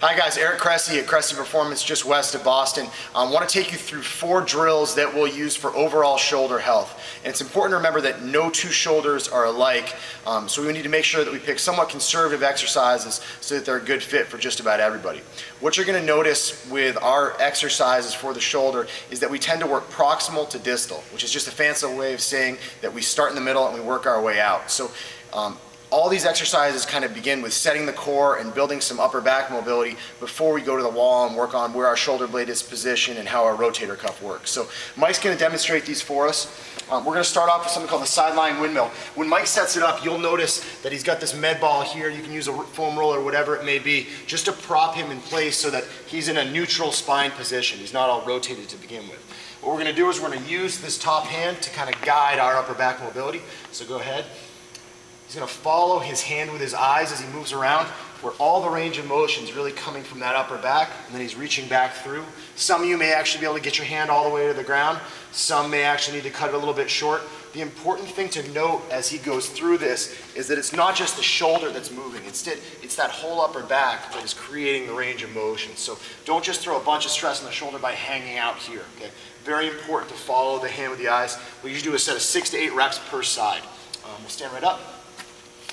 Hi guys, Eric Cressy at Cressy Performance just west of Boston. I want to take you through 4 drills that we'll use for overall shoulder health. And it's important to remember that no 2 shoulders are alike, so we need to make sure that we pick somewhat conservative exercises so that they're a good fit for just about everybody. What you're going to notice with our exercises for the shoulder is that we tend to work proximal to distal, which is just a fancy way of saying that we start in the middle and we work our way out. So all these exercises kind of begin with setting the core and building some upper back mobility before we go to the wall and work on where our shoulder blade is positioned and how our rotator cuff works. So Mike's going to demonstrate these for us. We're going to start off with something called the sideline windmill. When Mike sets it up, you'll notice that he's got this med ball here. You can use a foam roller or whatever it may be just to prop him in place so that he's in a neutral spine position. He's not all rotated to begin with. What we're going to do is we're going to use this top hand to kind of guide our upper back mobility. So go ahead. He's going to follow his hand with his eyes as he moves around, where all the range of motion is really coming from that upper back, and then he's reaching back through. Some of you may actually be able to get your hand all the way to the ground. Some may actually need to cut it a little bit short. The important thing to note as he goes through this is that it's not just the shoulder that's moving. Instead, it's that whole upper back that is creating the range of motion. So don't just throw a bunch of stress on the shoulder by hanging out here. Okay? Very important to follow the hand with the eyes. We usually do a set of 6 to 8 reps per side. We'll stand right up.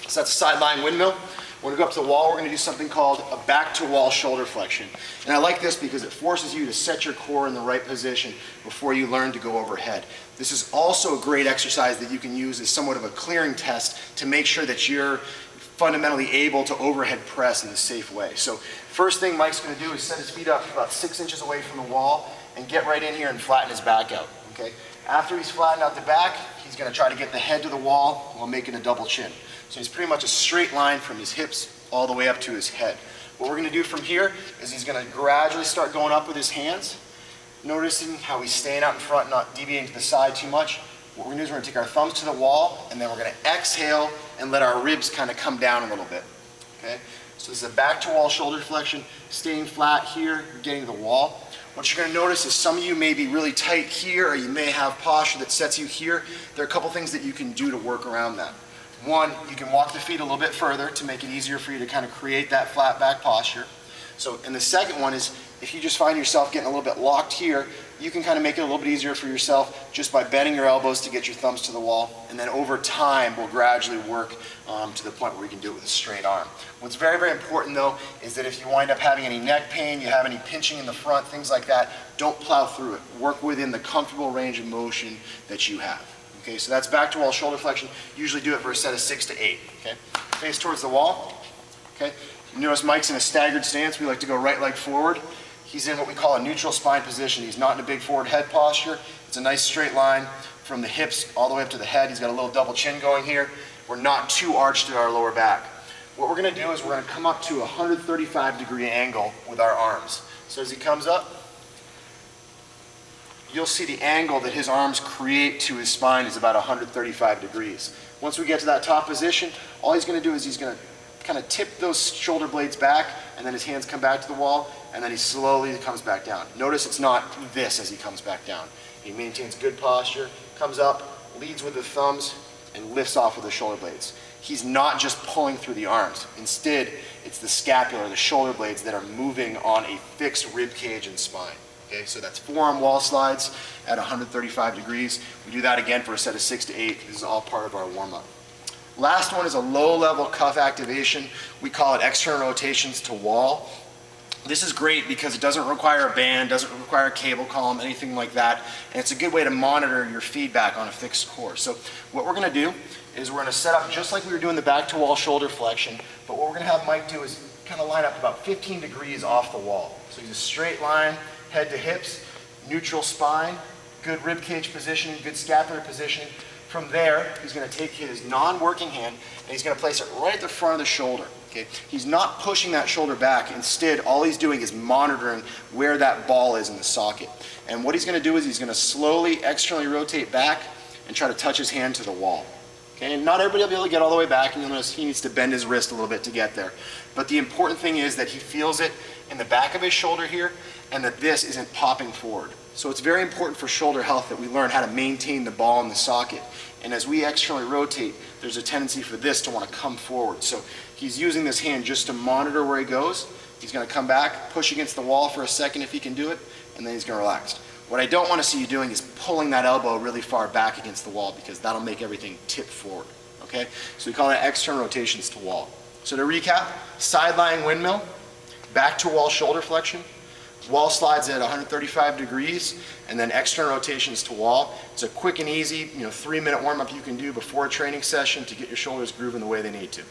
So that's a sideline windmill. When we go up to the wall, we're going to do something called a back to wall shoulder flexion. And I like this because it forces you to set your core in the right position before you learn to go overhead. This is also a great exercise that you can use as somewhat of a clearing test to make sure that you're fundamentally able to overhead press in a safe way. So first thing Mike's going to do is set his feet up about 6 inches away from the wall and get right in here and flatten his back out. Okay? After he's flattened out the back, he's going to try to get the head to the wall while making a double chin. So he's pretty much a straight line from his hips all the way up to his head. What we're going to do from here is he's going to gradually start going up with his hands, noticing how he's staying out in front, not deviating to the side too much. What we're going to do is we're going to take our thumbs to the wall, and then we're going to exhale and let our ribs kind of come down a little bit. Okay? So this is a back to wall shoulder flexion, staying flat here, getting to the wall. What you're going to notice is some of you may be really tight here, or you may have posture that sets you here. There are a couple things that you can do to work around that. One, you can walk the feet a little bit further to make it easier for you to kind of create that flat back posture. So, and the second one is if you just find yourself getting a little bit locked here, you can kind of make it a little bit easier for yourself just by bending your elbows to get your thumbs to the wall. And then over time, we'll gradually work to the point where we can do it with a straight arm. What's very, very important though is that if you wind up having any neck pain, you have any pinching in the front, things like that, don't plow through it. Work within the comfortable range of motion that you have. Okay, so that's back to wall shoulder flexion. Usually do it for a set of 6 to 8. Okay, face towards the wall. Okay, you notice Mike's in a staggered stance. We like to go right leg forward. He's in what we call a neutral spine position. He's not in a big forward head posture. It's a nice straight line from the hips all the way up to the head. He's got a little double chin going here. We're not too arched in our lower back. What we're going to do is we're going to come up to a 135-degree angle with our arms. So as he comes up, you'll see the angle that his arms create to his spine is about 135 degrees. Once we get to that top position, all he's going to do is he's going to kind of tip those shoulder blades back, and then his hands come back to the wall, and then he slowly comes back down. Notice it's not this as he comes back down. He maintains good posture, comes up, leads with the thumbs, and lifts off with the shoulder blades. He's not just pulling through the arms. Instead, it's the scapula, the shoulder blades that are moving on a fixed rib cage and spine. Okay, so that's forearm wall slides at 135 degrees. We do that again for a set of 6 to 8. This is all part of our warm-up. Last one is a low-level cuff activation. We call it external rotations to wall. This is great because it doesn't require a band, doesn't require a cable column, anything like that. And it's a good way to monitor your feedback on a fixed core. So what we're going to do is we're going to set up just like we were doing the back to wall shoulder flexion, but what we're going to have Mike do is kind of line up about 15 degrees off the wall. So he's a straight line, head to hips, neutral spine, good rib cage positioning, good scapular positioning. From there, he's going to take his non-working hand and he's going to place it right at the front of the shoulder. Okay? He's not pushing that shoulder back. Instead, all he's doing is monitoring where that ball is in the socket. And what he's going to do is he's going to slowly externally rotate back and try to touch his hand to the wall. Okay? And not everybody will be able to get all the way back, and you'll notice he needs to bend his wrist a little bit to get there. But the important thing is that he feels it in the back of his shoulder here, and that this isn't popping forward. So it's very important for shoulder health that we learn how to maintain the ball in the socket. And as we externally rotate, there's a tendency for this to want to come forward. So he's using this hand just to monitor where he goes, He's going to come back, push against the wall for a second if he can do it, and then he's going to relax. What I don't want to see you doing is pulling that elbow really far back against the wall, because that'll make everything tip forward. Okay? So we call that external rotations to wall. So to recap, side lying windmill, back to wall shoulder flexion, wall slides at 135 degrees, and then external rotations to wall. It's a quick and easy, 3-minute warm-up you can do before a training session to get your shoulders grooving the way they need to.